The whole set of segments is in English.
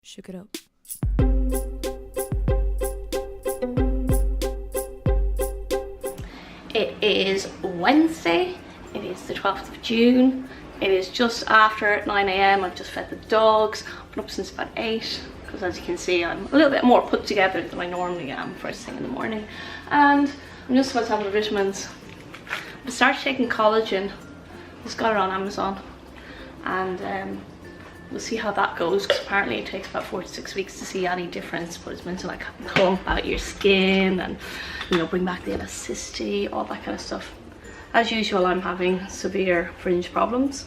Shook it up. It is Wednesday, it is the 12th of June, it is just after 9 AM, I've just fed the dogs, I've been up since about 8, because as you can see I'm a little bit more put together than I normally am first thing in the morning, and I'm just about to have my vitamins. I started taking collagen, just got it on Amazon, and we'll see how that goes, because apparently it takes about 4 to 6 weeks to see any difference, but it's meant to like plump out your skin and, you know, bring back the elasticity, all that kind of stuff. As usual, I'm having severe fringe problems,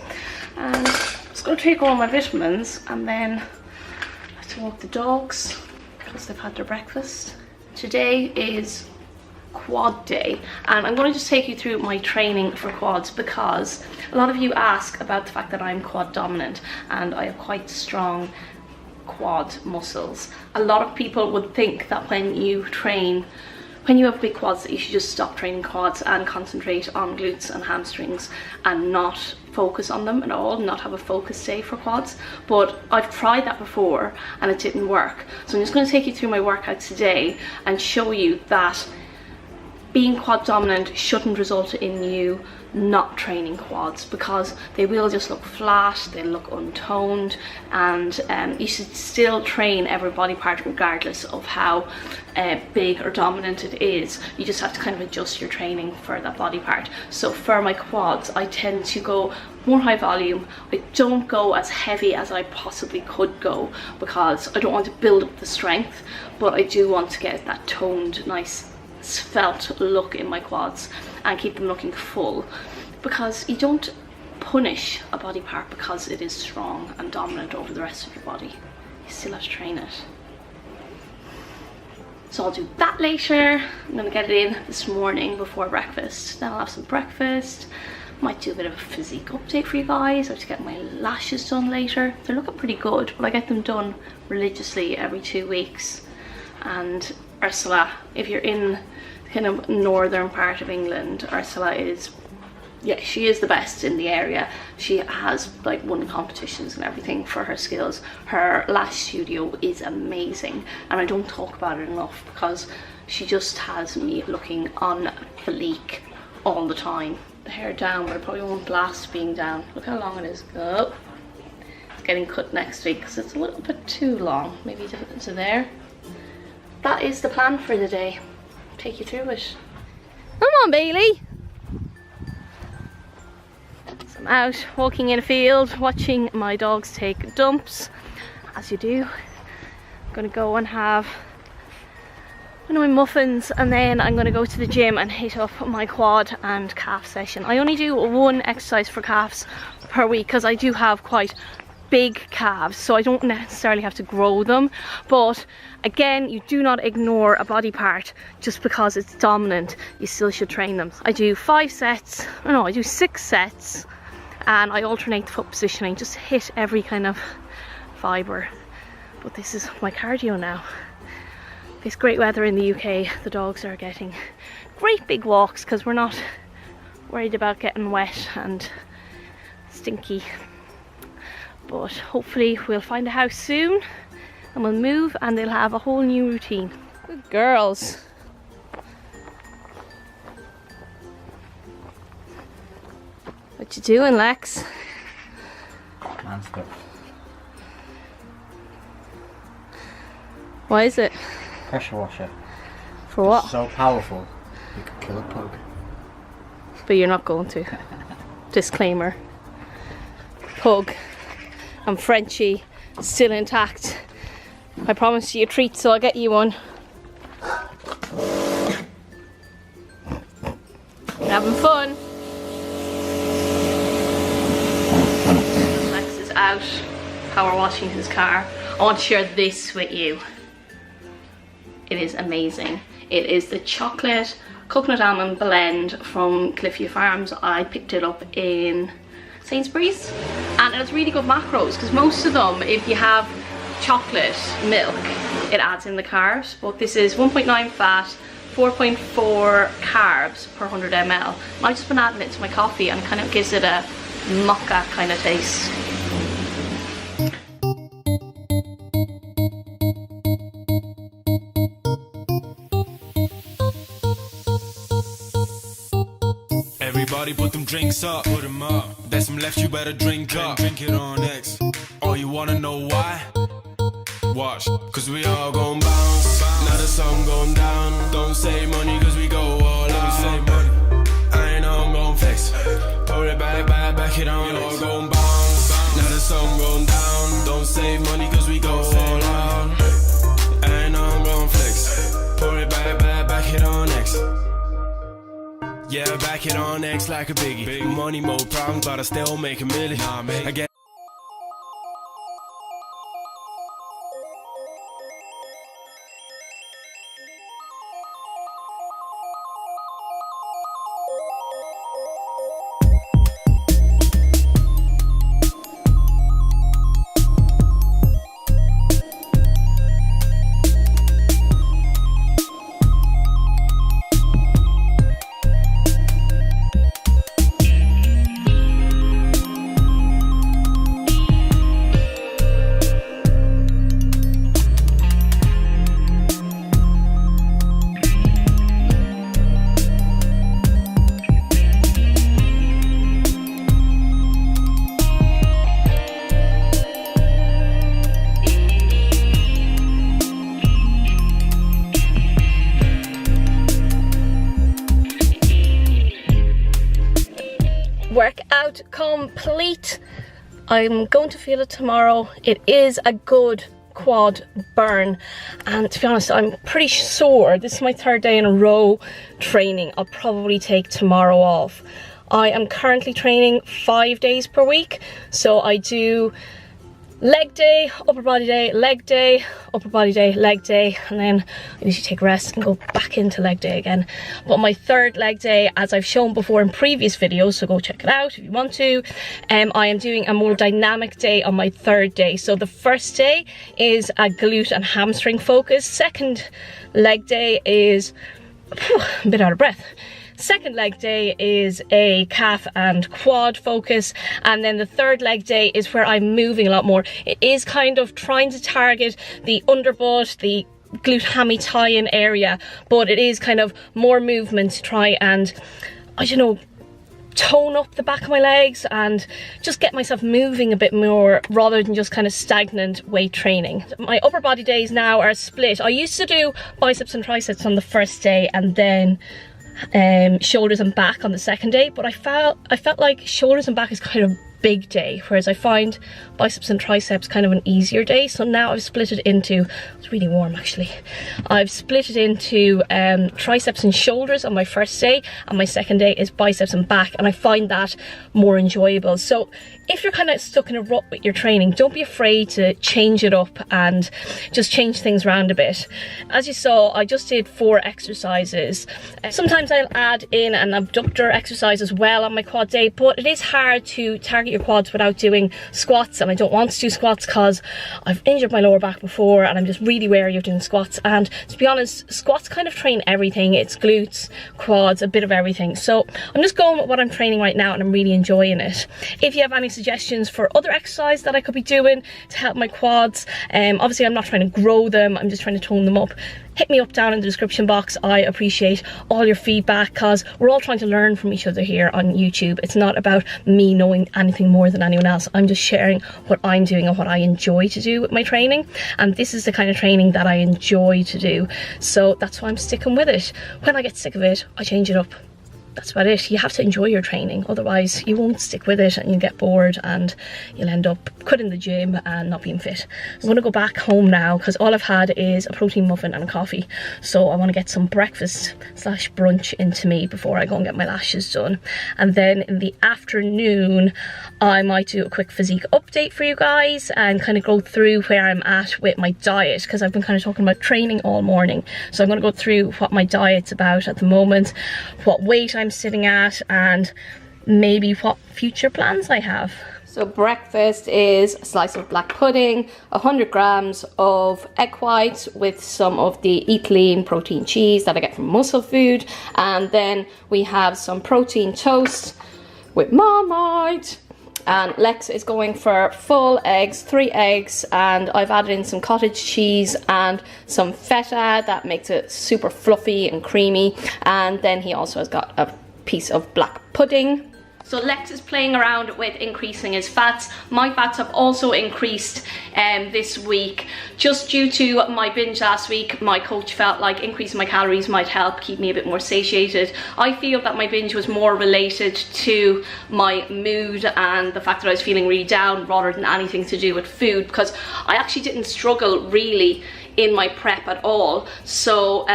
and I'm just going to take all my vitamins and then I have to walk the dogs because they've had their breakfast. Today is quad day, and I'm going to just take you through my training for quads, because a lot of you ask about the fact that I'm quad dominant and I have quite strong quad muscles. A lot of people would think that when you have big quads, that you should just stop training quads and concentrate on glutes and hamstrings and not focus on them at all, not have a focus day for quads. But I've tried that before and it didn't work. So I'm just going to take you through my workout today and show you that being quad dominant shouldn't result in you not training quads, because they will just look flat, they'll look untoned, and you should still train every body part regardless of how big or dominant it is. You just have to kind of adjust your training for that body part. So for my quads, I tend to go more high volume. I don't go as heavy as I possibly could go, because I don't want to build up the strength, but I do want to get that toned, nice svelte look in my quads and keep them looking full, because you don't punish a body part because it is strong and dominant over the rest of your body. You still have to train it. So I'll do that later. I'm going to get it in this morning before breakfast. Then I'll have some breakfast. Might do a bit of a physique update for you guys. I have to get my lashes done later. They're looking pretty good, but I get them done religiously every 2 weeks. And Ursula, if you're in the kind of northern part of England, Ursula is, yeah, she is the best in the area. She has like won competitions and everything for her skills. Her lash studio is amazing, and I don't talk about it enough because she just has me looking on fleek all the time. The hair down, but it probably won't last being down. Look how long it is. Oh, it's getting cut next week because it's a little bit too long. Maybe to there. That is the plan for the day. Take you through it. Come on, Bailey. So I'm out walking in a field, watching my dogs take dumps, as you do. I'm gonna go and have one of my muffins, and then I'm gonna go to the gym and hit up my quad and calf session. I only do one exercise for calves per week because I do have quite big calves, so I don't necessarily have to grow them. But again, you do not ignore a body part just because it's dominant. You still should train them. I do 5 sets, no, I do 6 sets, and I alternate the foot positioning, just hit every kind of fibre. But this is my cardio now. It's great weather in the UK. The dogs are getting great big walks because we're not worried about getting wet and stinky. But hopefully we'll find a house soon and we'll move and they'll have a whole new routine. Good girls. What you doing, Lex? Man stuff. Why is it? Pressure washer. For what? It's so powerful, you could kill a pug. But you're not going to. Disclaimer. Pug and Frenchie still intact. I promised you a treat, so I'll get you one. Having fun. Lex is out power washing his car. I want to share this with you. It is amazing. It is the chocolate coconut almond blend from Cliffy Farms. I picked it up in Sainsbury's, and it has really good macros, because most of them, if you have chocolate milk, it adds in the carbs, but this is 1.9 fat, 4.4 carbs per 100 ml. I've just been adding it to my coffee and kind of gives it a mocha kind of taste. party, put them drinks up. Put them up. There's some left, you better drink up. Drink it on X. Oh, you wanna know why? Watch, cause we all gon' bounce. Now the sun going down. Don't say money, cause we go all out. Say money. I ain't know I'm gon' flex. Pull it back it on. We all gon' bounce. Now the sun going down. Don't save money, cause we go all out. I ain't know I'm gon' flex. Pull it back it on X. Yeah, back it on X like a biggie. Money, more problems, but I still make a million. I get workout complete. I'm going to feel it tomorrow. It is a good quad burn, and to be honest, I'm pretty sore. This is my 3rd day in a row training. I'll probably take tomorrow off. I am currently training 5 days per week, so I do leg day, upper body day, leg day, upper body day, leg day, and then I usually take a rest and go back into leg day again. But my 3rd leg day, as I've shown before in previous videos, so go check it out if you want to, I am doing a more dynamic day on my 3rd day. So the 1st day is a glute and hamstring focus. 2nd leg day is a bit out of breath. 2nd leg day is a calf and quad focus, and then the 3rd leg day is where I'm moving a lot more. It is kind of trying to target the underbutt, the glute hammy tie-in area, but it is kind of more movement to try and, I don't know, tone up the back of my legs and just get myself moving a bit more rather than just kind of stagnant weight training. My upper body days now are split. I used to do biceps and triceps on the 1st day and then shoulders and back on the 2nd day, but I felt like shoulders and back is kind of big day, whereas I find biceps and triceps kind of an easier day. So now I've split it into, it's really warm actually, I've split it into triceps and shoulders on my 1st day, and my 2nd day is biceps and back, and I find that more enjoyable. So if you're kind of stuck in a rut with your training, don't be afraid to change it up and just change things around a bit. As you saw, I just did 4 exercises. Sometimes I'll add in an abductor exercise as well on my quad day, but it is hard to target your quads without doing squats, and I don't want to do squats because I've injured my lower back before and I'm just really wary of doing squats. And to be honest, squats kind of train everything. It's glutes, quads, a bit of everything. So I'm just going with what I'm training right now and I'm really enjoying it. If you have any suggestions for other exercise that I could be doing to help my quads, obviously I'm not trying to grow them, I'm just trying to tone them up, hit me up down in the description box. I appreciate all your feedback because we're all trying to learn from each other here on YouTube. It's not about me knowing anything more than anyone else. I'm just sharing what I'm doing and what I enjoy to do with my training, and this is the kind of training that I enjoy to do, so that's why I'm sticking with it. When I get sick of it, I change it up. That's about it. You have to enjoy your training, otherwise you won't stick with it and you'll get bored and you'll end up quitting the gym and not being fit. I'm going to go back home now because all I've had is a protein muffin and a coffee, so I want to get some breakfast slash brunch into me before I go and get my lashes done. And then in the afternoon I might do a quick physique update for you guys and kind of go through where I'm at with my diet, because I've been kind of talking about training all morning. So I'm going to go through what my diet's about at the moment, what weight I'm sitting at, and maybe what future plans I have. So breakfast is a slice of black pudding, 100 grams of egg whites with some of the Eat Lean protein cheese that I get from Muscle Food, and then we have some protein toast with Marmite. And Lex is going for full eggs, 3 eggs, and I've added in some cottage cheese and some feta that makes it super fluffy and creamy. And then he also has got a piece of black pudding. So Lex is playing around with increasing his fats. My fats have also increased this week. Just due to my binge last week, my coach felt like increasing my calories might help keep me a bit more satiated. I feel that my binge was more related to my mood and the fact that I was feeling really down rather than anything to do with food, because I actually didn't struggle really in my prep at all. So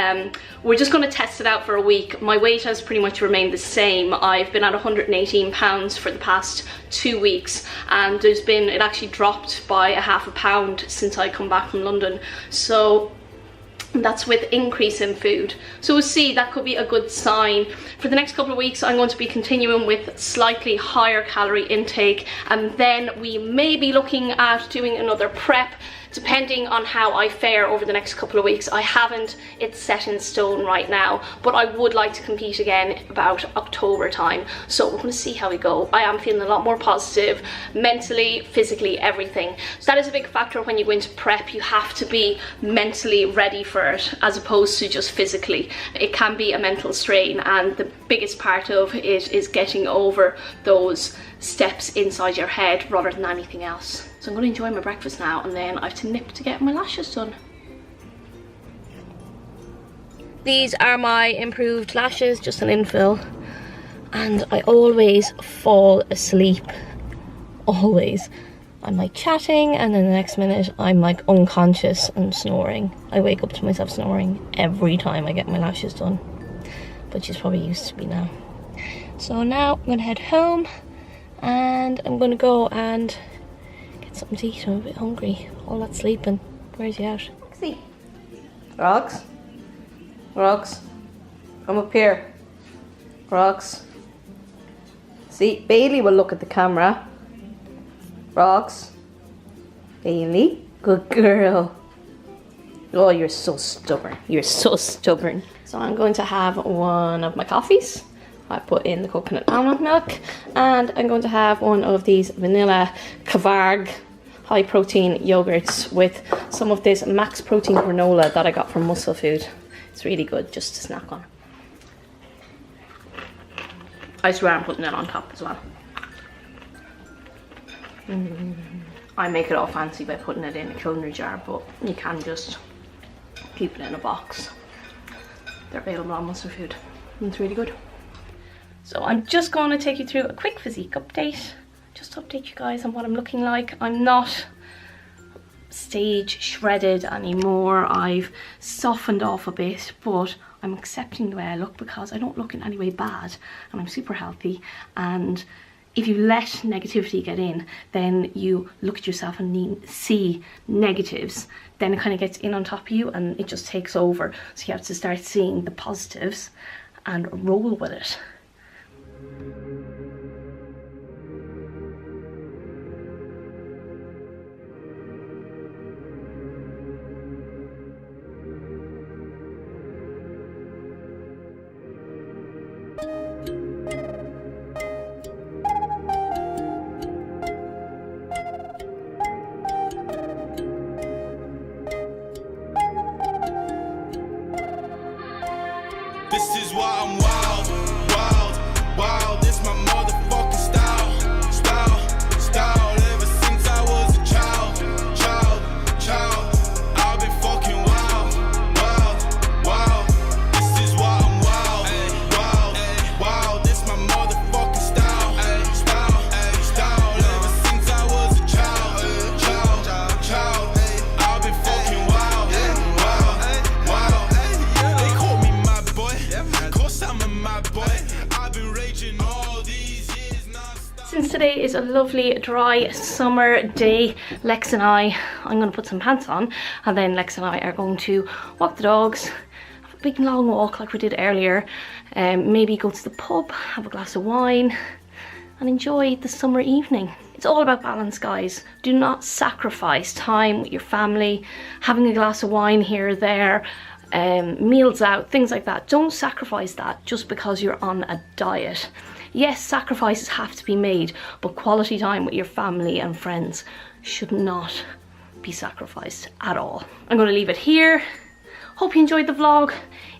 we're just going to test it out for a week. My weight has pretty much remained the same. I've been at 118 pounds for the past 2 weeks, and it actually dropped by ½ a pound since I come back from London. So that's with increase in food. So we'll see, that could be a good sign. For the next couple of weeks, I'm going to be continuing with slightly higher calorie intake, and then we may be looking at doing another prep depending on how I fare over the next couple of weeks. I haven't it set in stone right now, but I would like to compete again about October time. So we're going to see how we go. I am feeling a lot more positive, mentally, physically, everything. So that is a big factor when you go into prep. You have to be mentally ready for it as opposed to just physically. It can be a mental strain, and the biggest part of it is getting over those steps inside your head rather than anything else. So I'm going to enjoy my breakfast now, and then I have to nip to get my lashes done. These are my improved lashes, just an infill, and I always fall asleep, always. I'm like chatting, and then the next minute I'm like unconscious and snoring. I wake up to myself snoring every time I get my lashes done, but she's probably used to me now. So now I'm gonna head home, and I'm gonna go and get something to eat. I'm a bit hungry. All that sleeping. Where's he out? See, Rox, come up here. Rox. See, Bailey will look at the camera. Rox, Bailey, good girl. Oh, you're so stubborn. You're so stubborn. So I'm going to have one of my coffees. I put in the coconut almond milk, and I'm going to have one of these vanilla Kavarg high protein yogurts with some of this max protein granola that I got from Muscle Food. It's really good just to snack on. I swear I'm putting it on top as well. I make it all fancy by putting it in a culinary jar, but you can just keep it in a box. They're available on Muscle Food, and it's really good. So I'm just going to take you through a quick physique update, just to update you guys on what I'm looking like. I'm not stage shredded anymore. I've softened off a bit, but I'm accepting the way I look because I don't look in any way bad, and I'm super healthy. And if you let negativity get in, then you look at yourself and see negatives, then it kind of gets in on top of you and it just takes over. So you have to start seeing the positives and roll with it. This is why I'm wild, wild, wild. This my motherfucking style. Ever since I was a child. I've been fucking wild. This is why I'm wild. This my motherfucking style. Ever since I was a child. I've been fucking wild. They call me my boy. Course I'm a my boy. I've been raging all these years non-stop. Since today is a lovely dry summer day, Lex and I'm going to put some pants on, and then Lex and I are going to walk the dogs, have a big long walk like we did earlier, maybe go to the pub, have a glass of wine and enjoy the summer evening. It's all about balance, guys. Do not sacrifice time with your family, having a glass of wine here or there, meals out, things like that. Don't sacrifice that just because you're on a diet. Yes, sacrifices have to be made, but quality time with your family and friends should not be sacrificed at all. I'm going to leave it here. Hope you enjoyed the vlog.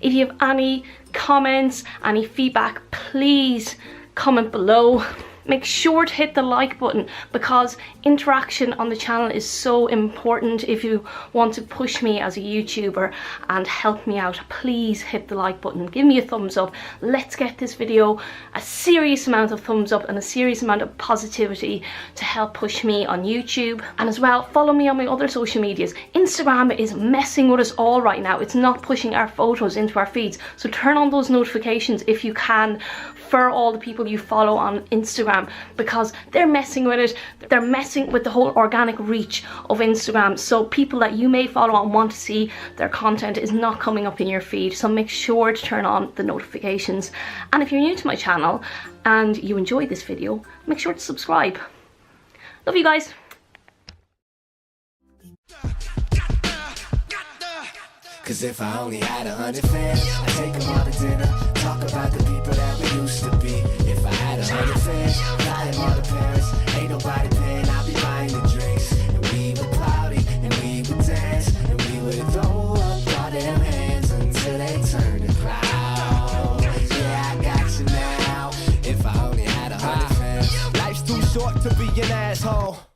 If you have any comments, any feedback, please comment below. Make sure to hit the like button because interaction on the channel is so important. If you want to push me as a YouTuber and help me out, please hit the like button. Give me a thumbs up. Let's get this video a serious amount of thumbs up and a serious amount of positivity to help push me on YouTube. And as well, follow me on my other social medias. Instagram is messing with us all right now. It's not pushing our photos into our feeds. So turn on those notifications if you can for all the people you follow on Instagram, because they're messing with it. They're messing with the whole organic reach of Instagram. So people that you may follow and want to see their content is not coming up in your feed. So make sure to turn on the notifications. And if you're new to my channel and you enjoyed this video, make sure to subscribe. Love you guys. Cause if I only had 100 fans, I'd take them all to dinner, talk about the people that we used to be. If I had 100 fans, fly them all to Paris, ain't nobody paying, I'll be buying the drinks. And we would party, and we would dance, and we would throw up all them hands until they turn to clouds. Yeah, I got you now, if I only had 100 fans. Life's too short to be an asshole.